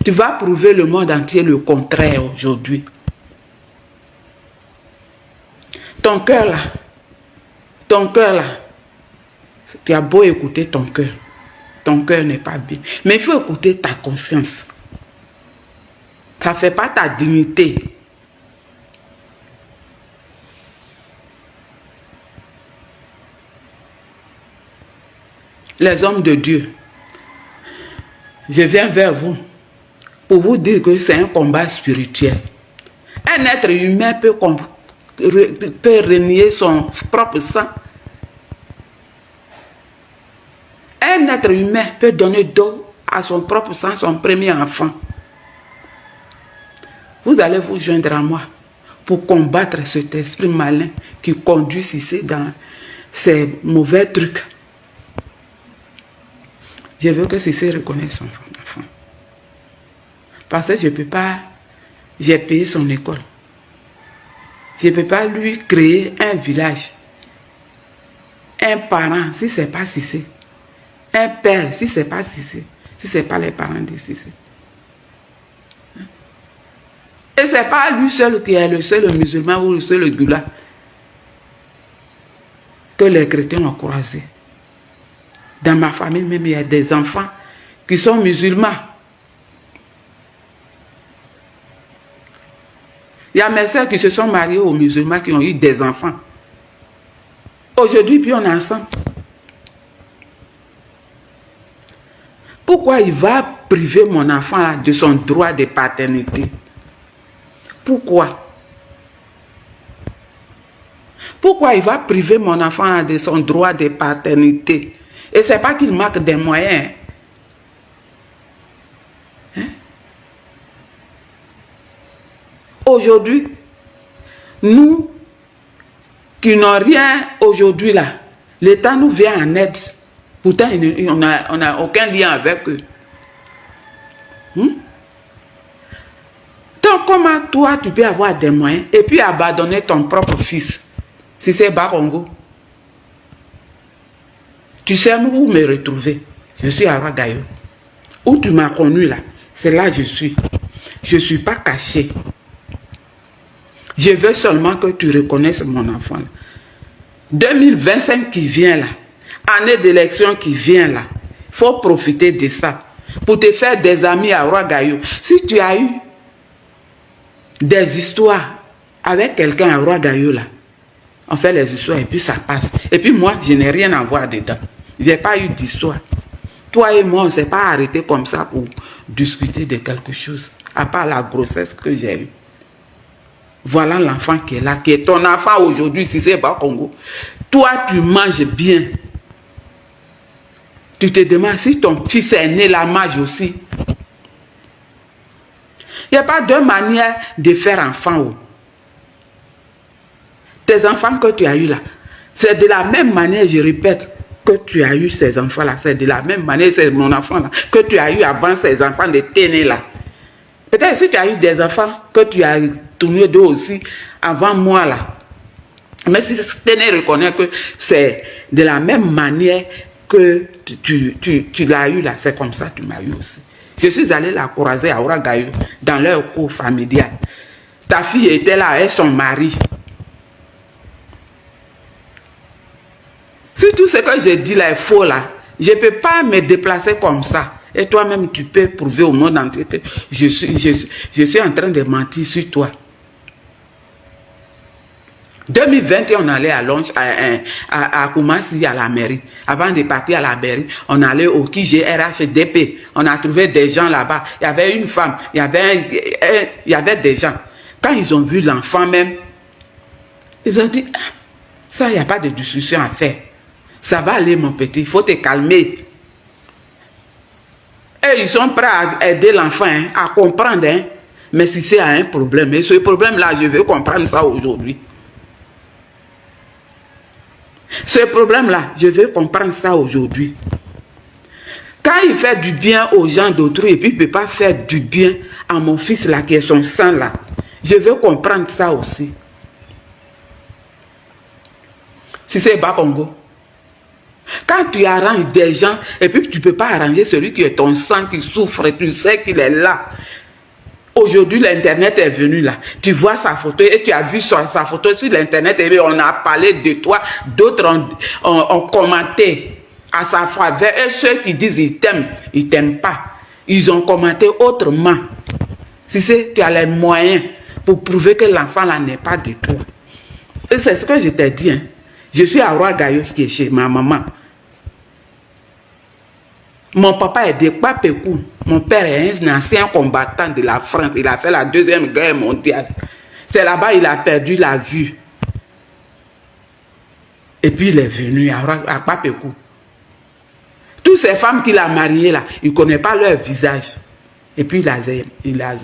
Tu vas prouver le monde entier le contraire aujourd'hui. Ton cœur là, tu as beau écouter ton cœur n'est pas bien. Mais il faut écouter ta conscience. Ça ne fait pas ta dignité. Les hommes de Dieu, je viens vers vous pour vous dire que c'est un combat spirituel. Un être humain peut renier son propre sang. Un être humain peut donner dos à son propre sang, son premier enfant. Vous allez vous joindre à moi pour combattre cet esprit malin qui conduit Cissé dans ces mauvais trucs. Je veux que Cissé reconnaisse son enfant. Parce que je ne peux pas, j'ai payé son école. Je ne peux pas lui créer un village. Un parent, si ce n'est pas Cissé. Un père, si ce n'est pas Cissé. Si ce n'est pas les parents de Cissé. Et ce n'est pas lui seul qui est le seul musulman ou le seul gula que les chrétiens ont croisé. Dans ma famille même, il y a des enfants qui sont musulmans. Il y a mes soeurs qui se sont mariées aux musulmans qui ont eu des enfants. Aujourd'hui, puis on est ensemble. Pourquoi il va priver mon enfant de son droit de paternité? Pourquoi? Pourquoi il va priver mon enfant de son droit de paternité? Et ce n'est pas qu'il manque des moyens. Hein? Aujourd'hui, nous qui n'ont rien aujourd'hui là, l'État nous vient en aide. Pourtant, on n'a aucun lien avec eux. Donc, comment toi, tu peux avoir des moyens et puis abandonner ton propre fils? Si c'est Bakongo. Tu sais où me retrouver? Je suis à Ragayo. Où tu m'as connu là, c'est là que je suis. Je ne suis pas caché. Je veux seulement que tu reconnaisses mon enfant. 2025 qui vient là, année d'élection qui vient là, il faut profiter de ça pour te faire des amis à Ragayo. Si tu as eu des histoires avec quelqu'un à Ragayo là, on fait les histoires et puis ça passe. Et puis moi, je n'ai rien à voir dedans. Je n'ai pas eu d'histoire. Toi et moi, on ne s'est pas arrêté comme ça pour discuter de quelque chose, à part la grossesse que j'ai eue. Voilà l'enfant qui est là, qui est ton enfant aujourd'hui, si c'est Bakongo. Toi, tu manges bien. Tu te demandes si ton fils est né là, mange aussi. Il n'y a pas deux manières de faire enfant. Tes enfants que tu as eu là, c'est de la même manière, je répète, que tu as eu ces enfants-là. C'est de la même manière, c'est mon enfant là, que tu as eu avant ces enfants de t'aimer là. Peut-être si tu as eu des enfants que tu as tourné d'eux aussi avant moi là. Mais si Téné reconnaît que c'est de la même manière que tu l'as eu là, c'est comme ça que tu m'as eu aussi. Je suis allé la croiser à Ragayo dans leur cour familial. Ta fille était là avec son mari. Si tout ce que je dis là est faux là, je ne peux pas me déplacer comme ça. Et toi-même, tu peux prouver au monde entier que je suis en train de mentir sur toi. 2021, on allait à Longe, à Koumassi, à la mairie. Avant de partir à la mairie, on allait au KGRHDP. On a trouvé des gens là-bas. Il y avait une femme, il y avait des gens. Quand ils ont vu l'enfant même, ils ont dit, ça, il n'y a pas de discussion à faire. Ça va aller, mon petit, il faut te calmer. Et ils sont prêts à aider l'enfant, hein, à comprendre. Hein. Mais si c'est un problème, et ce problème-là, je veux comprendre ça aujourd'hui. Ce problème-là, je veux comprendre ça aujourd'hui. Quand il fait du bien aux gens d'autrui, et puis il ne peut pas faire du bien à mon fils là, qui est son sang là, je veux comprendre ça aussi. Si c'est Bakongo. Quand tu arranges des gens, et puis tu ne peux pas arranger celui qui est ton sang, qui souffre, et tu sais qu'il est là. Aujourd'hui, l'Internet est venu là. Tu vois sa photo et tu as vu sa photo sur l'Internet et on a parlé de toi. D'autres ont commenté à sa faveur. Et ceux qui disent ils ne t'aiment pas. Ils ont commenté autrement. Si c'est, tu as les moyens pour prouver que l'enfant là n'est pas de toi. Et c'est ce que je t'ai dit. Hein. Je suis à Ragayo qui est chez ma maman. Mon papa est de Papékou. Mon père est un ancien combattant de la France. Il a fait la Deuxième Guerre mondiale. C'est là-bas qu'il a perdu la vue. Et puis il est venu à Papékou. Toutes ces femmes qu'il a mariées là, il ne connaît pas leur visage. Et puis il a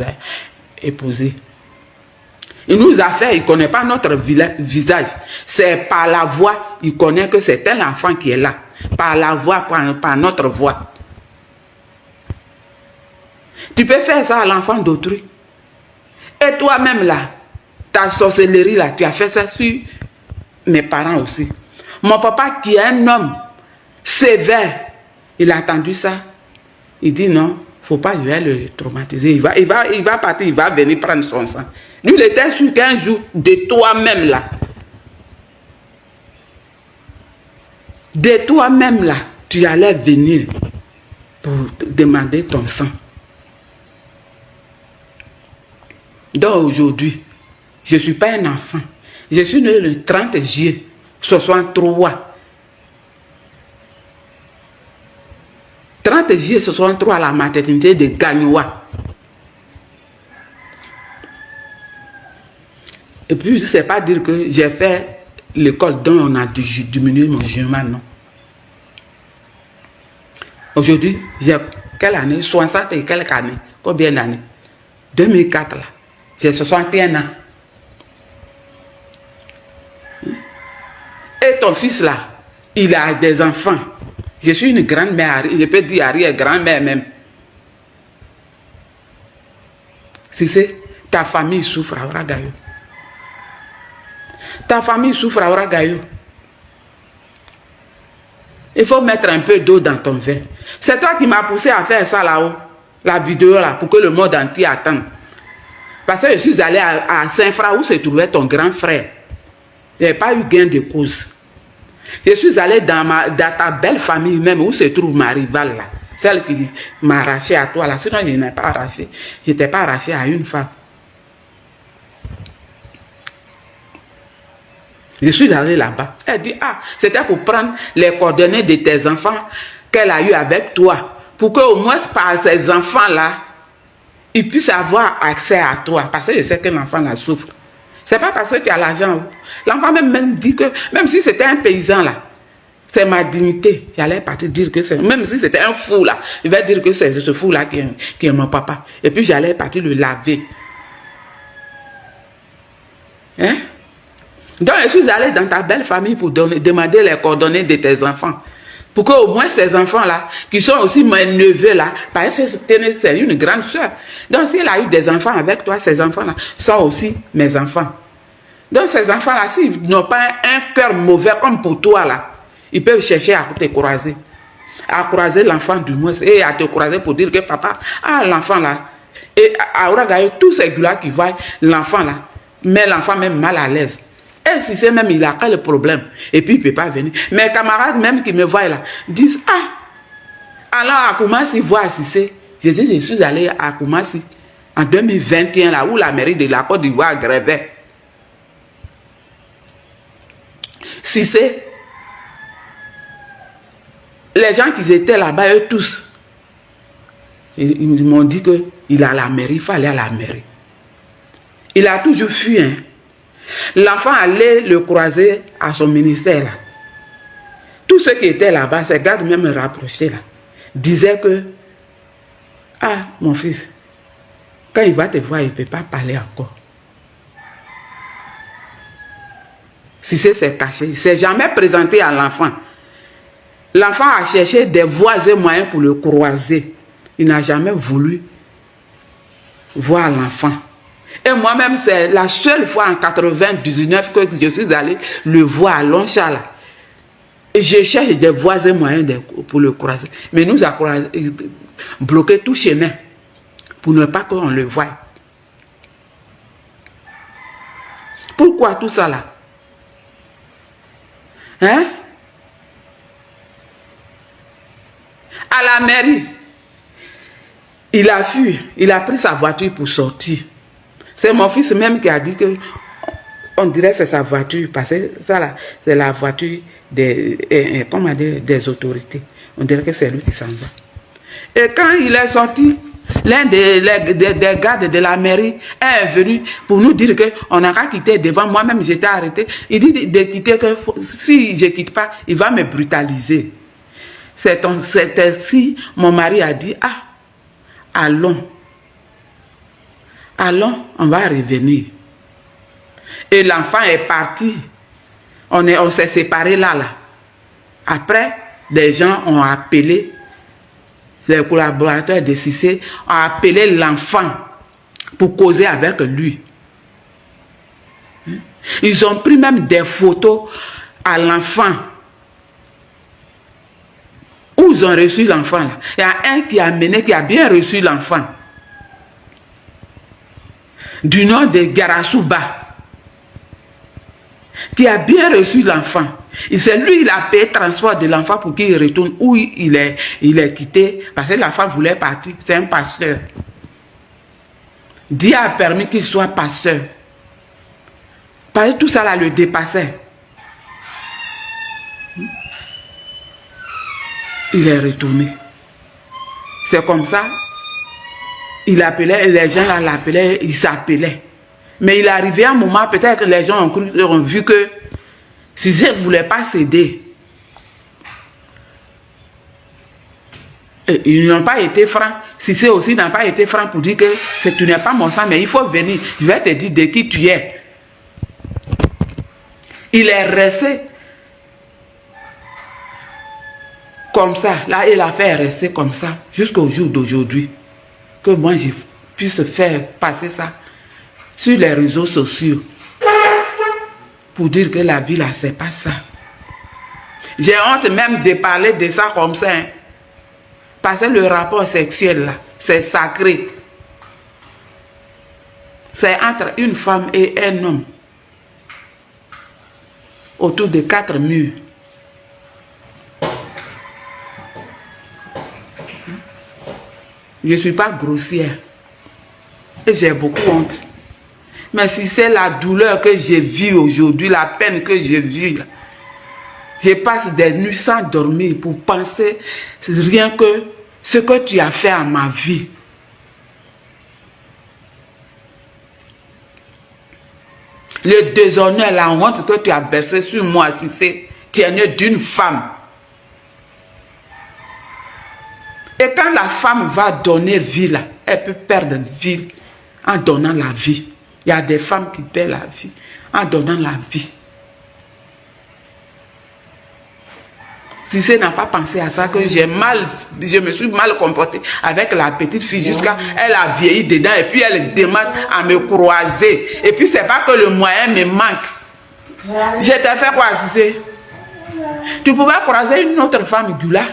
épousé. Il nous a fait, il ne connaît pas notre visage. C'est par la voix, il connaît que c'est un enfant qui est là. Par la voix, par notre voix. Tu peux faire ça à l'enfant d'autrui. Et toi-même là, ta sorcellerie là, tu as fait ça sur mes parents aussi. Mon papa qui est un homme sévère, il a entendu ça. Il dit non, faut pas, je vais le traumatiser. Il va partir, il va venir prendre son sang. Lui, il était sûr qu'un jour, de toi-même là, tu allais venir pour demander ton sang. Donc aujourd'hui, je ne suis pas un enfant. Je suis né le 30 juillet 63. 30 juillet 63 à la maternité de Gagnoua. Et puis, je ne sais pas dire que j'ai fait l'école dont on a diminué mon jugement, non. Aujourd'hui, j'ai quelle année? 60 et quelques années. Combien d'années? 2004 là. J'ai 61 ans. Et ton fils là, il a des enfants. Je suis une grand-mère, je peux dire arrière-grand-mère même. Si c'est ta famille souffre à Ouagaïo. Ta famille souffre à Ouagaïo. Il faut mettre un peu d'eau dans ton verre. C'est toi qui m'as poussé à faire ça là-haut, la vidéo là, pour que le monde entier attende. Parce que je suis allé à Saint-Fra où se trouvait ton grand frère. Il n'y avait pas eu gain de cause. Je suis allé dans ta belle famille même où se trouve ma rivale là. Celle qui m'a arraché à toi là. Sinon, je n'ai pas arraché. Je n'étais pas arraché à une femme. Je suis allé là-bas. Elle dit, ah, c'était pour prendre les coordonnées de tes enfants qu'elle a eu avec toi. Pour qu'au moins par ces enfants-là, ils puissent avoir accès à toi. Parce que je sais que l'enfant là souffre. C'est pas parce que tu as l'argent. L'enfant même dit que, même si c'était un paysan là, c'est ma dignité. J'allais partir dire que c'est, même si c'était un fou là, il va dire que c'est ce fou là qui est mon papa. Et puis j'allais partir le laver. Hein? Donc je suis allé dans ta belle famille pour demander les coordonnées de tes enfants. Pour qu'au moins ces enfants-là, qui sont aussi mes neveux là, parce que c'est une grande soeur. Donc s'il a eu des enfants avec toi, ces enfants-là sont aussi mes enfants. Donc ces enfants-là, s'ils n'ont pas un cœur mauvais comme pour toi là, ils peuvent chercher à te croiser. À croiser l'enfant du moins, et à te croiser pour dire que papa, ah l'enfant là, et à Ouagaïo, tous ces gars qui voient l'enfant là, mais l'enfant même mal à l'aise. Et si c'est même, il a qu'à le problème. Et puis, il ne peut pas venir. Mes camarades même qui me voient là, disent, ah, alors à Koumassi, voir si c'est. Je dis, je suis allé à Koumassi en 2021, là où la mairie de la Côte d'Ivoire grévait. Si c'est. Les gens qui étaient là-bas, eux tous, ils m'ont dit qu'il a la mairie, il fallait à la mairie. Il a toujours fui, hein. L'enfant allait le croiser à son ministère. Là. Tous ceux qui étaient là-bas, ces gars même me rapprochaient là, disaient que, ah, mon fils, quand il va te voir, il ne peut pas parler encore. Si c'est caché, il ne s'est jamais présenté à l'enfant. L'enfant a cherché des voies et moyens pour le croiser. Il n'a jamais voulu voir l'enfant. Et moi-même, c'est la seule fois en 99 que je suis allé le voir à Longchala. Et je cherche des voies et moyens pour le croiser. Mais nous avons bloqué tout chemin pour ne pas qu'on le voie. Pourquoi tout ça là? Hein? À la mairie, il a fui, il a pris sa voiture pour sortir. C'est mon fils même qui a dit que on dirait que c'est sa voiture, parce que ça là, c'est la voiture des, comment dire, des autorités. On dirait que c'est lui qui s'en va. Et quand il est sorti, l'un des gardes de la mairie est venu pour nous dire qu'on n'a qu'à quitter devant. Moi-même, j'étais arrêté. Il dit de quitter, que si je ne quitte pas, il va me brutaliser. C'est ainsi, mon mari a dit, ah, allons. Allons, on va revenir. Et l'enfant est parti. On s'est séparés là. Après, des gens ont appelé les collaborateurs de Cissé ont appelé l'enfant pour causer avec lui. Ils ont pris même des photos à l'enfant. Où ils ont reçu l'enfant. Il y a un qui a amené, qui a bien reçu l'enfant. Du nom de Garasuba. Qui a bien reçu l'enfant. Et c'est lui, il a payé le transport de l'enfant pour qu'il retourne où il est quitté. Parce que l'enfant voulait partir. C'est un pasteur. Dieu a permis qu'il soit pasteur. Parce que tout ça là le dépassait. Il est retourné. C'est comme ça. Il appelait, les gens là l'appelaient, il s'appelait. Mais il est arrivé à un moment, peut-être que les gens ont vu que Cissé ne voulait pas céder. Et ils n'ont pas été francs. Cissé aussi n'a pas été franc pour dire que tu n'es pas mon sang, mais il faut venir. Je vais te dire de qui tu es. Il est resté comme ça. Là, il a fait rester comme ça jusqu'au jour d'aujourd'hui. Que moi, je puisse faire passer ça sur les réseaux sociaux pour dire que la vie là, c'est pas ça. J'ai honte même de parler de ça comme ça. Hein. Parce que le rapport sexuel là, c'est sacré. C'est entre une femme et un homme. Autour de 4 murs. Je ne suis pas grossière. Et j'ai beaucoup honte. Mais si c'est la douleur que j'ai vue aujourd'hui, la peine que j'ai vue, je passe des nuits sans dormir pour penser rien que ce que tu as fait à ma vie. Le déshonneur, la honte que tu as versé sur moi, si c'est tu es né d'une femme. Et quand la femme va donner vie, là, elle peut perdre vie en donnant la vie. Il y a des femmes qui perdent la vie en donnant la vie. Si ce n'a pas pensé à ça, que je me suis mal comportée avec la petite fille jusqu'à elle a vieilli dedans et puis elle demande à me croiser. Et puis c'est pas que le moyen me manque. Je t'ai fait quoi, si c'est? Tu pouvais croiser une autre femme Gula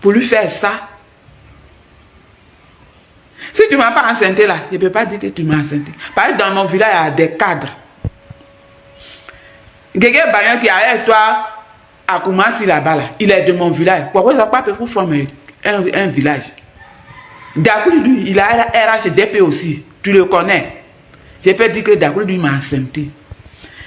pour lui faire ça. Si tu ne m'as pas enceinte là, je ne peux pas dire que tu m'as enceinte. Parce que dans mon village, il y a des cadres. Quelqu'un qui a toi à Koumassi là-bas, là, il est de mon village. Pourquoi il n'a pas pu former un village? Dakouli, lui, il a RHDP aussi. Tu le connais. Je peux dire que Dakouli, lui, m'a enceinte.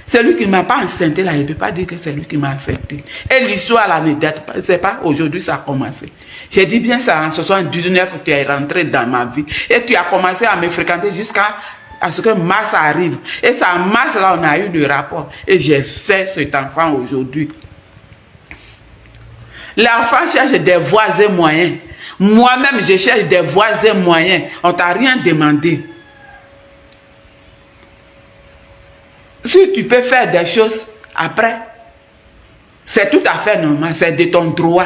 Celui qui ne m'a pas enceinte là, il ne peut pas dire que c'est lui qui m'a enceinte. Et l'histoire là ne date pas. C'est pas aujourd'hui ça a commencé. J'ai dit bien ça en 79, tu es rentré dans ma vie. Et tu as commencé à me fréquenter jusqu'à ce que mars arrive. Et c'est en mars là, on a eu le rapport. Et j'ai fait cet enfant aujourd'hui. L'enfant cherche des voisins moyens. Moi-même, je cherche des voisins moyens. On ne t'a rien demandé. Si tu peux faire des choses après, c'est tout à fait normal. C'est de ton droit.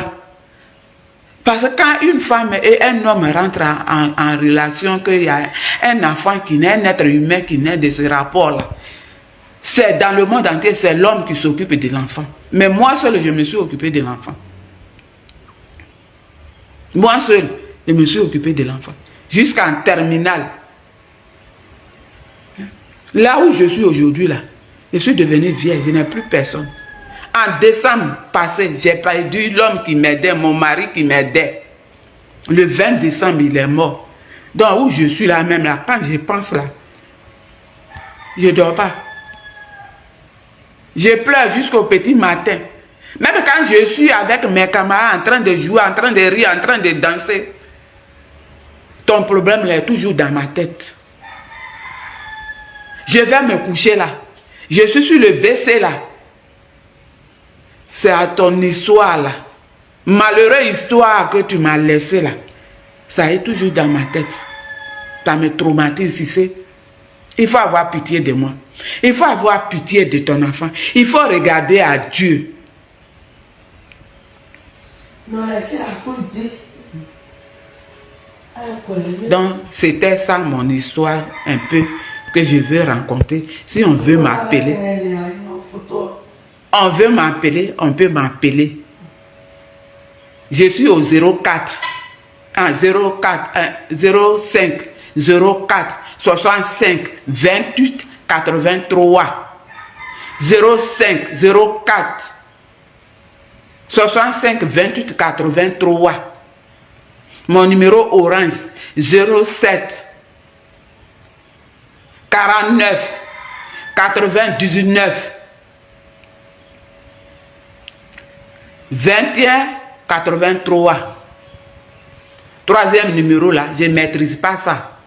Parce que quand une femme et un homme rentrent en relation, qu'il y a un enfant qui naît, un être humain qui naît de ce rapport-là, c'est dans le monde entier, c'est l'homme qui s'occupe de l'enfant. Mais moi seul, je me suis occupé de l'enfant. Moi seul, je me suis occupé de l'enfant. Jusqu'en terminale. Là où je suis aujourd'hui, là, je suis devenue vieille, je n'ai plus personne. En décembre passé, j'ai perdu l'homme qui m'aidait, mon mari qui m'aidait. Le 20 décembre, il est mort. Donc où je suis là même, là, quand je pense là, je ne dors pas. Je pleure jusqu'au petit matin. Même quand je suis avec mes camarades en train de jouer, en train de rire, en train de danser, ton problème là, est toujours dans ma tête. Je vais me coucher là. Je suis sur le WC là. C'est à ton histoire là. Malheureuse histoire que tu m'as laissée là. Ça est toujours dans ma tête. Ça me traumatise ici. Il faut avoir pitié de moi. Il faut avoir pitié de ton enfant. Il faut regarder à Dieu. Donc, c'était ça mon histoire un peu que je veux raconter. Si on veut m'appeler, on peut m'appeler. Je suis au 04 05 04 65 28 83 05 04 65 28 83. Mon numéro orange 07 49 99 21 83. Troisième numéro là, je ne maîtrise pas ça.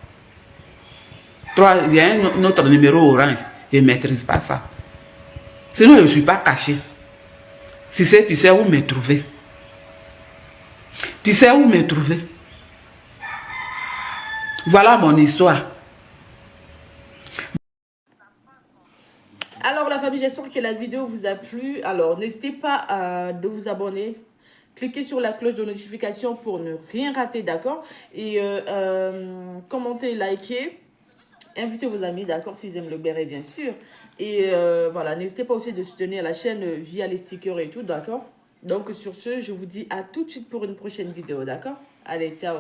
Il y a un autre numéro orange, je ne maîtrise pas ça. Sinon, je ne suis pas caché. Si c'est, tu sais où me trouver. Tu sais où me trouver. Voilà mon histoire. Alors la famille, j'espère que la vidéo vous a plu. Alors n'hésitez pas à de vous abonner. Cliquez sur la cloche de notification pour ne rien rater, d'accord? Et commentez, likez. Invitez vos amis, d'accord, s'ils aiment le béret, bien sûr. Et voilà, n'hésitez pas aussi de soutenir la chaîne via les stickers et tout, d'accord? Donc sur ce, je vous dis à tout de suite pour une prochaine vidéo, d'accord? Allez, ciao!